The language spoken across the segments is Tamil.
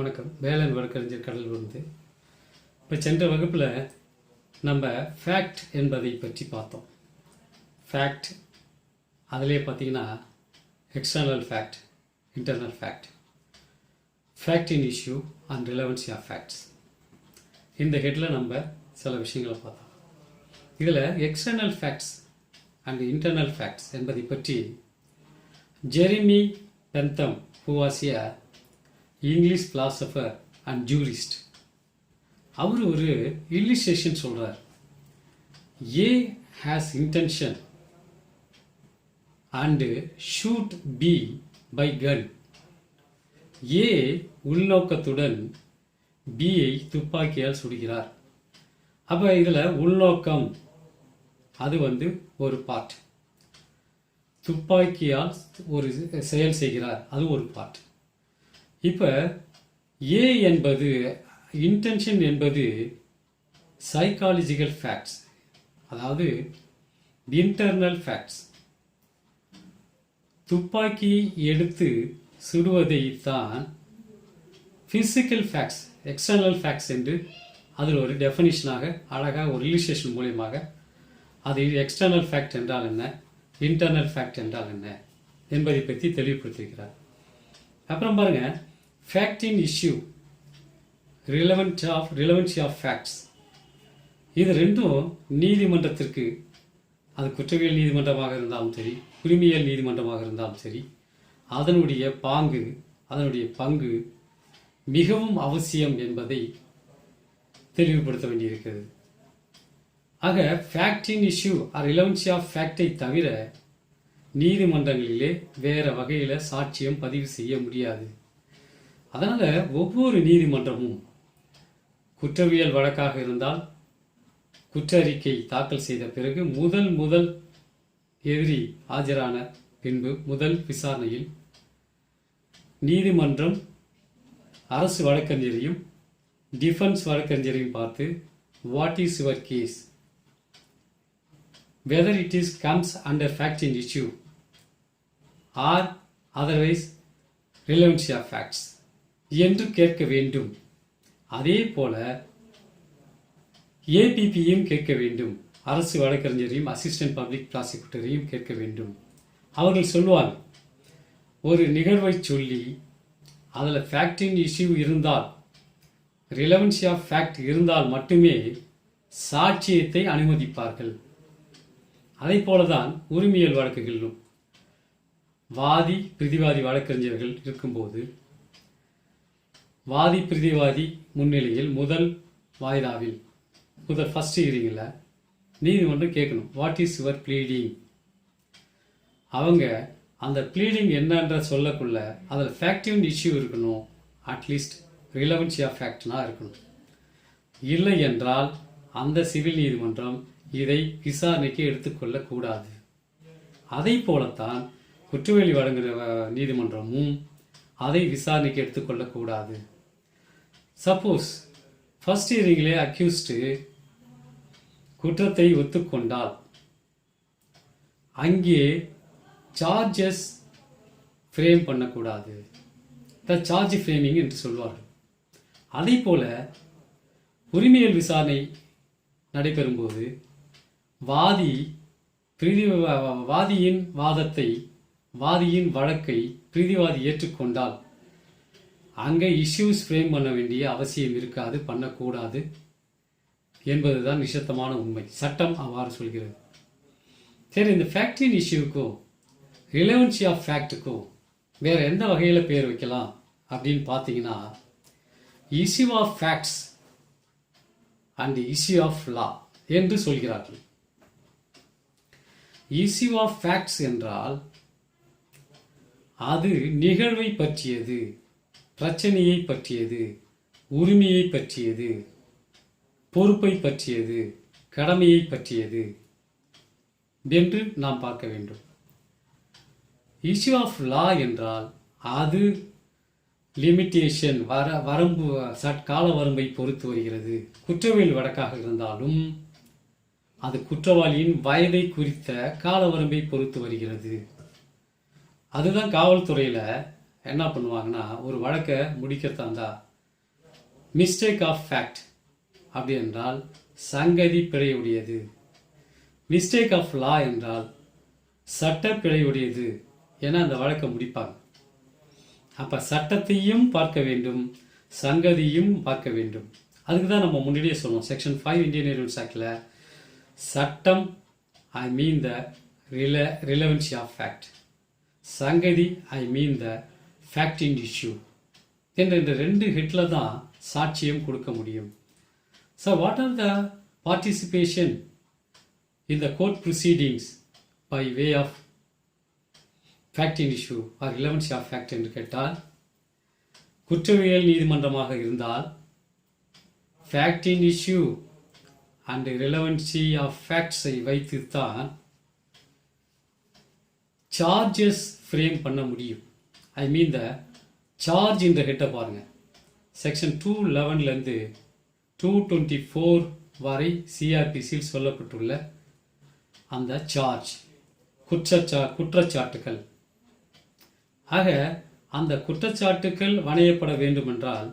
வணக்கம். வேலன் வழக்கறிஞர் கடலூர்ந்து. இப்போ சென்ற வகுப்பில் நம்ம ஃபேக்ட் என்பதை பற்றி பார்த்தோம். ஃபேக்ட் அதிலே பார்த்தீங்கன்னா external fact, internal fact, fact in issue and relevancy of facts. இந்த ஹெட்டில் நம்ம சில விஷயங்களை பார்த்தோம். இதில் external facts and internal facts என்பதை பற்றி Jeremy Bentham, who was a English philosopher and jurist, அவர் ஒரு இல்லிஸ்ட்ரேஷன் சொல்றார். A has intention and shoot B by gun. A உள்நோக்கத்துடன் B ஐ துப்பாக்கியால் சுடுகிறார். அப்போ இதில் உள்நோக்கம் அது ஒரு பார்ட், துப்பாக்கியால் ஒரு செயல் செய்கிறார் அது ஒரு பார்ட். இப்போ ஏ என்பது இன்டென்ஷன் என்பது சைக்காலஜிக்கல் ஃபேக்ட்ஸ், அதாவது இன்டர்னல் ஃபேக்ட்ஸ். துப்பாக்கி எடுத்து சுடுவதை தான் ஃபிசிக்கல் ஃபேக்ட்ஸ், எக்ஸ்டர்னல் ஃபேக்ட்ஸ் என்று அதில் ஒரு டெஃபினிஷனாக அழகாக ஒரு இல்லிஸ்ட்ரேஷன் மூலியமாக அது எக்ஸ்டர்னல் ஃபேக்ட் என்றால் என்ன, இன்டர்னல் ஃபேக்ட் என்றால் என்ன என்பதை பற்றி தெளிவுபடுத்தியிருக்கிறார். அப்புறம் பாருங்க, fact in issue, relevancy of facts. இது ரெண்டும் நீதிமன்றத்திற்கு, அது குற்றவியல் நீதிமன்றமாக இருந்தாலும் சரி, உரிமையியல் நீதிமன்றமாக இருந்தாலும் சரி, அதனுடைய பாங்கு, அதனுடைய பங்கு மிகவும் அவசியம் என்பதை தெளிவுபடுத்த வேண்டியிருக்கிறது. ஆக fact in issue relevancy of ஃபேக்டை தவிர நீதிமன்றங்களிலே வேறு வகையில் சாட்சியம் பதிவு செய்ய முடியாது. அதனால் ஒவ்வொரு நீதிமன்றமும் குற்றவியல் வழக்காக இருந்தால் குற்ற அறிக்கை தாக்கல் செய்த பிறகு முதல் எதிரி ஆஜரான பின்பு முதல் விசாரணையில் நீதிமன்றம் அரசு வழக்கறிஞரையும் டிஃபென்ஸ் வழக்கறிஞரையும் பார்த்து what is your case, whether it is comes under fact in issue or otherwise relevancy of facts என்று கேட்க வேண்டும். அதே போல ஏபிபியும் கேட்க வேண்டும், அரசு வழக்கறிஞரையும் அசிஸ்டன்ட் பப்ளிக் ப்ராசிக்யூட்டரையும் கேட்க வேண்டும். அவர்கள் சொல்வாங்க, ஒரு நிகழ்வை சொல்லி அதில் ஃபேக்ட் இன் இஷ்யூ இருந்தால், ரிலவன்சி ஆஃப் ஃபேக்ட் இருந்தால் மட்டுமே சாட்சியத்தை அனுமதிப்பார்கள். அதை போலதான் உரிமையியல் வழக்குகளிலும் வாதி பிரதிவாதி வழக்கறிஞர்கள் இருக்கும்போது வாதி பிரதிவாதி முன்னிலையில் முதல் வாய்தாவில் ஃபர்ஸ்ட் ஹியரிங்கில் நீதிமன்றம் கேட்கணும், வாட் இஸ் யுவர் ப்ளீடிங். அவங்க அந்த ப்ளீடிங் என்னன்ற சொல்லக்குள்ள அதில் ஃபேக்டிவ் இஷ்யூ இருக்கணும், அட்லீஸ்ட் ரிலவன்சி ஆஃப் ஃபேக்ட்னா இருக்கணும். இல்லை என்றால் அந்த சிவில் நீதிமன்றம் இதை விசாரணைக்கு எடுத்துக்கொள்ளக்கூடாது. அதை போலத்தான் குற்றவியல் வழங்குகிற நீதிமன்றமும் அதை விசாரணைக்கு எடுத்துக்கொள்ளக்கூடாது. சப்போஸ் ஃபர்ஸ்ட் ஹியரிங்கிலே அக்யூஸ்டு குற்றத்தை ஒத்துக்கொண்டால் அங்கே சார்ஜஸ் ஃப்ரேம் பண்ணக்கூடாது, த சார்ஜ் ஃப்ரேமிங் என்று சொல்வார்கள். அதை போல உரிமையியல் விசாரணை நடைபெறும்போது வாதியின் வாதத்தை, வாதியின் வழக்கை பிரதிவாதி ஏற்றுக்கொண்டால் அங்கே இஷ்யூஸ் ஃப்ரேம் பண்ண வேண்டிய அவசியம் இருக்காது, பண்ணக்கூடாது என்பதுதான் நிஷத்தமான உண்மை. சட்டம் அவ்வாறு சொல்கிறது. சரி, இந்த ஃபேக்ட் இன் இஷ்யூக்கும் ரிலவன்சி ஆஃப் ஃபேக்டுக்கும் வேற எந்த வகையில் பேர் வைக்கலாம் அப்படின்னு பார்த்தீங்கன்னா, issue of facts and issue of law என்று சொல்கிறார்கள். இஷ்யூ ஆஃப் ஃபேக்ட்ஸ் என்றால் அது நிகழ்வை பற்றியது, பிரச்சனையை பற்றியது, உரிமையை பற்றியது, பொறுப்பை பற்றியது, கடமையை பற்றியது என்று நாம் பார்க்க வேண்டும். இஷ்யூ ஆஃப் லா என்றால் அது லிமிட்டேஷன், வரம்பு, கால வரம்பை பொறுத்து வருகிறது. குற்றவியல் வழக்காக இருந்தாலும் அது குற்றவாளியின் வயதை குறித்த கால வரம்பை பொறுத்து வருகிறது. அதுதான் காவல்துறையில் என்ன பண்ணுவாங்கன்னா, ஒரு வழக்கை முடிக்கிறதா இருந்தால் மிஸ்டேக் ஆஃப் ஃபேக்ட் அப்படி என்றால் சங்கதி பிழையுடையது. மிஸ்டேக் ஆஃப் லா என்றால் சட்ட பிழையுடையது என அந்த வழக்கை முடிப்பாங்க. அப்போ சட்டத்தையும் பார்க்க வேண்டும், சங்கதியும் பார்க்க வேண்டும். அதுக்கு தான் நம்ம முன்னாடியே சொன்னோம், செக்ஷன் 5 இந்தியன் எவிடன்ஸ் ஆக்டில் சட்டம் ஐ மீன் த ரிலவன்சி ஆஃப் ஃபேக்ட், சங்கதி ஐ மீன் த ஃபேக்ட் இன் இஷ்யூ என்ற இந்த 2 ஹெட்டில் தான் சாட்சியம் கொடுக்க முடியும். So what are the participation in the court proceedings by way of fact in issue or relevancy of fact என்று கேட்டால், குற்றவியல் நீதிமன்றமாக இருந்தால் fact in issue and relevancy of ஃபேக்ட்ஸை வைத்துத்தான் சார்ஜஸ் ஃப்ரேம் பண்ண முடியும். ஐ மீன் த சார்ஜ் என்ற ஹெட்டை பாருங்கள். செக்ஷன் 211லேருந்து 224 வரை சிஆர்பிசியில் சொல்லப்பட்டுள்ள அந்த சார்ஜ் குற்றச்சாட்டுகள். ஆக அந்த குற்றச்சாட்டுகள் வணையப்பட வேண்டுமென்றால்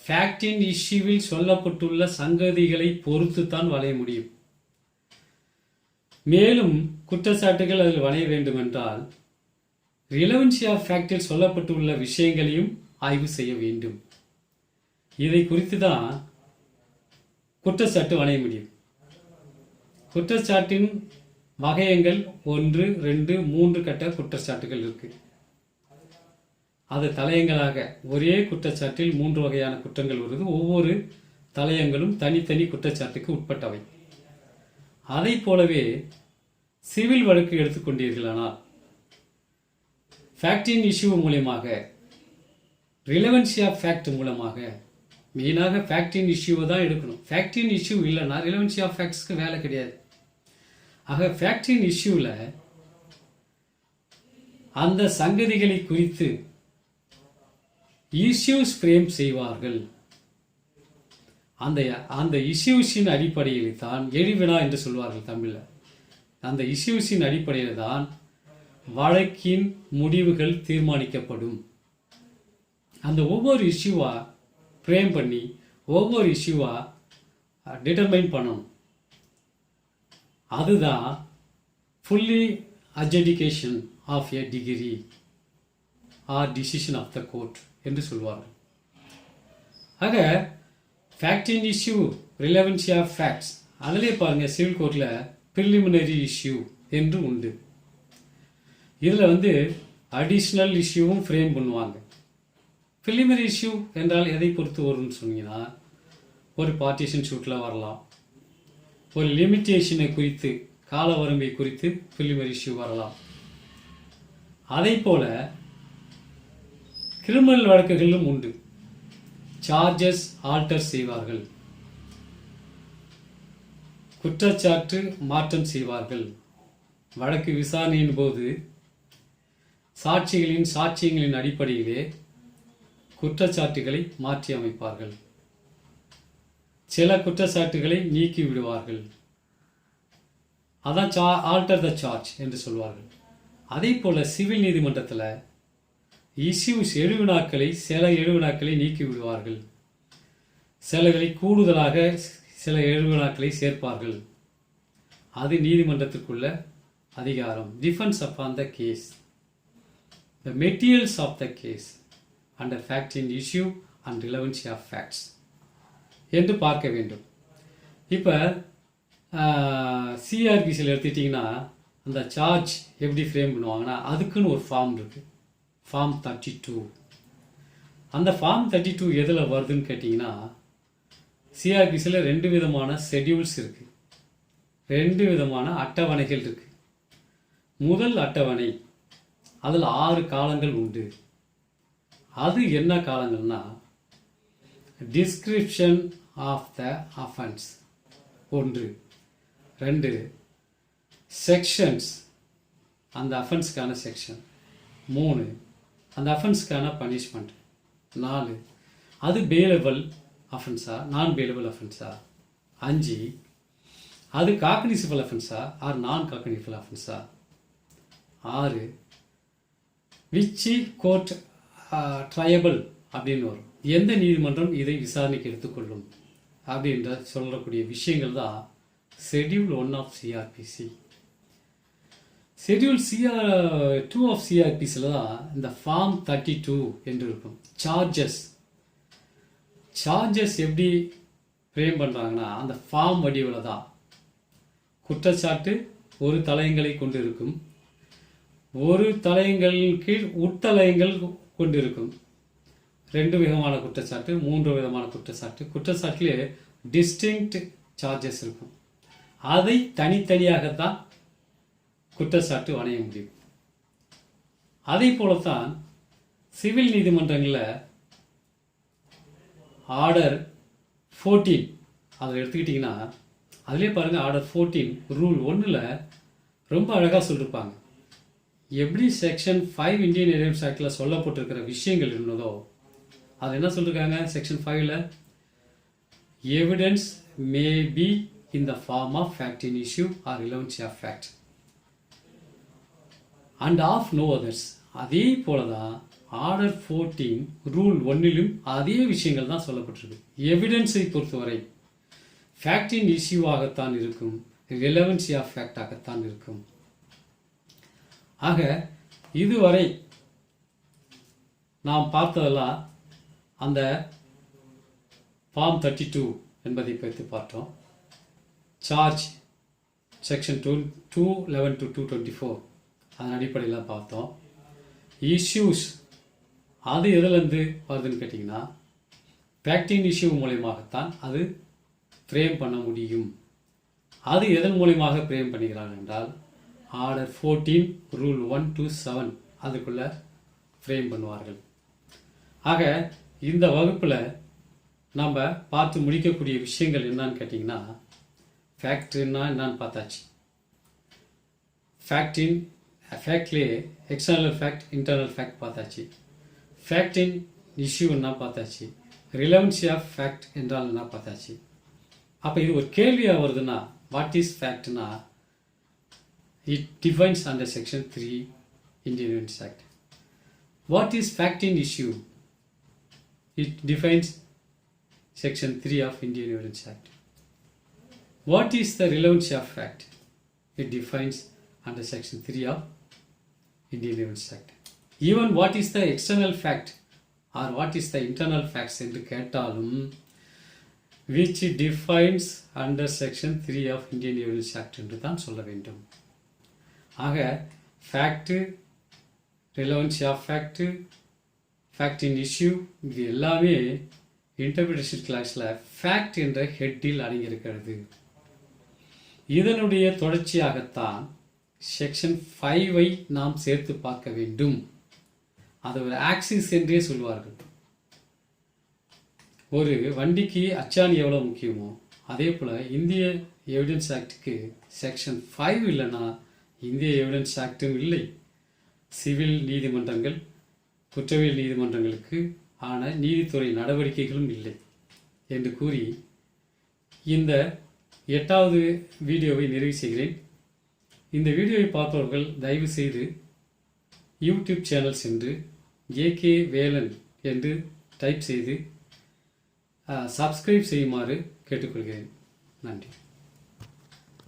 ஃபேக்டின் இஷ்யூவில் சொல்லப்பட்டுள்ள சங்கதிகளை பொறுத்து தான் வளைய முடியும். மேலும் குற்றச்சாட்டுகள் அதில் வணைய வேண்டுமென்றால் ரிலவன்சி ஆஃப் ஃபேக்டில் சொல்லப்பட்டுள்ள விஷயங்களையும் ஆய்வு செய்ய வேண்டும். இதை குறித்து தான் குற்றச்சாட்டு வணைய முடியும். குற்றச்சாட்டின் வகையங்கள் 1, 2, 3 கட்ட குற்றச்சாட்டுகள் இருக்கு. அது தலையங்களாக ஒரே குற்றச்சாட்டில் 3 வகையான குற்றங்கள் வருது. ஒவ்வொரு தலையங்களும் தனித்தனி குற்றச்சாட்டுக்கு உட்பட்டவை. அதை போலவே சிவில் வழக்கு எடுத்துக்கொண்டீர்களானால் ஃபேக்டின் இஷ்யூ மூலமாக, ரிலவன்சி ஆஃப் ஃபேக்ட் மூலமாக, மெயினாக ஃபேக்டின் இஷ்யூவை தான் எடுக்கணும். ஃபேக்டின் இஷ்யூ இல்லைன்னா ரிலவன்சி ஆஃப் ஃபேக்ட்ஸ்க்கு வேலை கிடையாது. ஆக ஃபேக்டின் இஷ்யூவில் அந்த சங்கதிகளை குறித்து இஷ்யூஸ் ஃப்ரேம் செய்வார்கள். அந்த இஷ்யூஸின் அடிப்படையில் தான் எழுவினா என்று சொல்வார்கள் தமிழில். அந்த இஷ்யூஸின் அடிப்படையில் தான் வழக்கின் முடிவுகள் தீர்மானிக்கப்படும். அந்த ஒவ்வொரு இஷ்யூவா ஃப்ரேம் பண்ணி ஒவ்வொரு இஷ்யூவா டிட்டர்மைன் பண்ணணும். அதுதான் fully adjudication of a degree or decision of the court என்று சொல்வார்கள். ஆக ஃபேக்டின் இஷ்யூ, ரிலவன்சி ஆஃப் ஃபேக்ட்ஸ், அதிலே பாருங்கள் சிவில் கோர்ட்டில் ப்ரிலிமினரி இஷ்யூ என்று உண்டு. இதில் அடிஷ்னல் இஷ்யூவும் ஃப்ரேம் பண்ணுவாங்க. ப்ரிலிமினரி இஷ்யூ என்றால் எதை பொறுத்து வரும்னு சொன்னீங்கன்னா, ஒரு பார்ட்டிஷன் ஷூட்டில் வரலாம், ஒரு லிமிட்டேஷனை குறித்து, கால வரம்பை குறித்து ப்ரிலிமினரி இஷ்யூ வரலாம். அதை போல கிரிமினல் வழக்குகளிலும் உண்டு. சார்ஜஸ் ஆல்டர் செய்வார்கள், குற்றச்சாட்டு மாற்றம் செய்வார்கள். வழக்கு விசாரணையின் போது சாட்சியங்களின் அடிப்படையிலே குற்றச்சாட்டுகளை மாற்றி அமைப்பார்கள். சில குற்றச்சாட்டுகளை நீக்கி விடுவார்கள். அதான் ஆல்டர் த சார்ஜ் என்று சொல்வார்கள். அதே போல சிவில் நீதிமன்றத்தில் இஷ்யூஸ் சில எழுவினாக்களை நீக்கி விடுவார்கள். சிலகளை கூடுதலாக சில எழுவினாக்களை சேர்ப்பார்கள். அது நீதிமன்றத்திற்குள்ள அதிகாரம். Defence upon the case, the materials of the case under fact in issue and relevancy of facts என்று பார்க்க வேண்டும். இப்போ சிஆர்பிசியில் எடுத்துக்கிட்டிங்கன்னா அந்த சார்ஜ் எப்படி ஃப்ரேம் பண்ணுவாங்கன்னா, அதுக்குன்னு ஒரு ஃபார்ம் இருக்குது, ஃபார்ம் 32. அந்த ஃபார்ம் 32 எதில் வருதுன்னு கேட்டிங்கன்னா, சிஆர்பிசியில் 2 விதமான ஷெட்யூல்ஸ் இருக்குது, 2 விதமான அட்டவணைகள் இருக்குது. முதல் அட்டவணை, அதில் 6 காலங்கள் உண்டு. அது என்ன காலங்கள்னா, description of the offence 1, 2 sections, அந்த அஃபென்ஸ்க்கான செக்ஷன் 3, அந்த அஃபென்ஸ்க்கான பனிஷ்மெண்ட் 4, அது பெயிலபிள் அஃபென்ஸா நான் பெயிலபிள் அஃபென்ஸா 5, அது காக்னிசிபிள் அஃபென்ஸா ஆர் நான் காக்னிசிபிள் அஃபென்ஸா 6, விச் கோர்ட் ட்ரையபிள் அப்படின்னு வரும். எந்த நீதிமன்றம் இதை விசாரணைக்கு எடுத்துக்கொள்ளும் அப்படின்ற சொல்லக்கூடிய விஷயங்கள் தான் schedule 1 of CrPC. Schedule 2 of சிஆர்பிசியில் தான் இந்த ஃபார்ம் 32 என்று இருக்கும். சார்ஜஸ் எப்படி ஃப்ரேம் பண்ணுறாங்கன்னா அந்த ஃபார்ம் வடிவில் தான். குற்றச்சாட்டு ஒரு தலையங்களை கொண்டு இருக்கும், ஒரு தலையங்களின் கீழ் உட்தலையங்கள் கொண்டிருக்கும். 2 விதமான குற்றச்சாட்டு, 3 விதமான குற்றச்சாட்டு. குற்றச்சாட்டிலே டிஸ்டிங்க்ட் சார்ஜஸ் இருக்கும். அதை தனித்தனியாகத்தான் குற்றச்சாட்டு வணைய முடியும். அதே போலத்தான் சிவில் நீதிமன்றங்களில் ஆர்டர் 14 அதில் எடுத்துக்கிட்டிங்கன்னா அதிலே பாருங்கள், ஆர்டர் 14 ரூல் 1ல் ரொம்ப அழகாக சொல்லியிருப்பாங்க. எப்படி செக்ஷன் 5 இந்தியன் எவிடன்ஸ் ஆக்டில் சொல்லப்பட்டிருக்கிற விஷயங்கள் இருந்ததோ அது என்ன சொல்லியிருக்காங்க செக்ஷன் 5ல், evidence may be in the form of fact in issue or relevancy of fact and of no others. அதே போல தான் ஆர்டர் 14 ரூல் 1லும் அதே விஷயங்கள் தான் சொல்லப்பட்டிருக்கு. எவிடன்ஸை பொறுத்தவரை ஃபேக்டின் இஷ்யூவாகத்தான் இருக்கும், ரிலவன்சி ஆஃப் ஃபேக்டாகத்தான் இருக்கும். ஆக இதுவரை நாம் பார்த்ததெல்லாம் அந்த ஃபார்ம் 32 என்பதை பற்றி பார்த்தோம். சார்ஜ் செக்ஷன் 211 to 224 அதன் அடிப்படையில் பார்த்தோம். இஷ்யூஸ் அது எதுலேருந்து வருதுன்னு கேட்டிங்கன்னா ஃபேக்டின் இஷ்யூ மூலயமாகத்தான் அது ஃப்ரேம் பண்ண முடியும். அது எதன் மூலயமாக ஃப்ரேம் பண்ணுகிறாங்க என்றால் ஆர்டர் 14 ரூல் 1 to 7 அதுக்குள்ளே ஃப்ரேம் பண்ணுவார்கள். ஆக இந்த வகுப்பில் நம்ம பார்த்து முடிக்கக்கூடிய விஷயங்கள் என்னன்னு கேட்டிங்கன்னா, ஃபேக்ட்னா என்னன்னு பார்த்தாச்சு. ஃபேக்ட்லேயே எக்ஸ்டர்னல் ஃபேக்ட், இன்டர்னல் ஃபேக்ட் பார்த்தாச்சு. ஃபேக்டின் இஷ்யூ என்ன பார்த்தாச்சு. ரிலவன்சி ஆஃப் ஃபேக்ட் என்றால் என்ன பார்த்தாச்சு. அப்போ இது ஒரு கேள்வியாக வருதுன்னா, வாட் இஸ் ஃபேக்ட்னா it defines under section 3 Indian Evidence Act. What is fact in issue? It defines section 3 of Indian Evidence Act. What is the relevancy of fact? It defines under section 3 of Indian Evidence Act. Even what is the external fact or what is the internal facts என்று கேட்டாலும் which defines under section 3 of Indian Evidence Act என்று தான் சொல்ல வேண்டும். ஆக fact, relevancy of fact, fact in issue இது எல்லாமே interpretation classல fact என்ற ஹெட்டில் அடங்கியிருக்கிறது. இதனுடைய தொடர்ச்சியாகத்தான் செக்ஷன் 5ஐ நாம் சேர்த்து பார்க்க வேண்டும். அது ஒரு ஆக்சிஸ் என்றே சொல்வார்கள். ஒரு வண்டிக்கு அச்சாணி எவ்வளோ முக்கியமோ அதே போல் இந்திய எவிடன்ஸ் ஆக்டுக்கு செக்ஷன் 5 இல்லைன்னா இந்திய எவிடன்ஸ் ஆக்டும் இல்லை, சிவில் நீதிமன்றங்கள், குற்றவியல் நீதிமன்றங்களுக்கு ஆன நீதித்துறை நடவடிக்கைகளும் இல்லை என்று கூறி இந்த 8வது வீடியோவை நிறைவு செய்கிறேன். இந்த வீடியோவை பார்ப்பவர்கள் தயவு செய்து யூடியூப் சேனல் சென்று AK வேலன் என்று டைப் செய்து சப்ஸ்கிரைப் செய்யுமாறு கேட்டுக்கொள்கிறேன். நன்றி.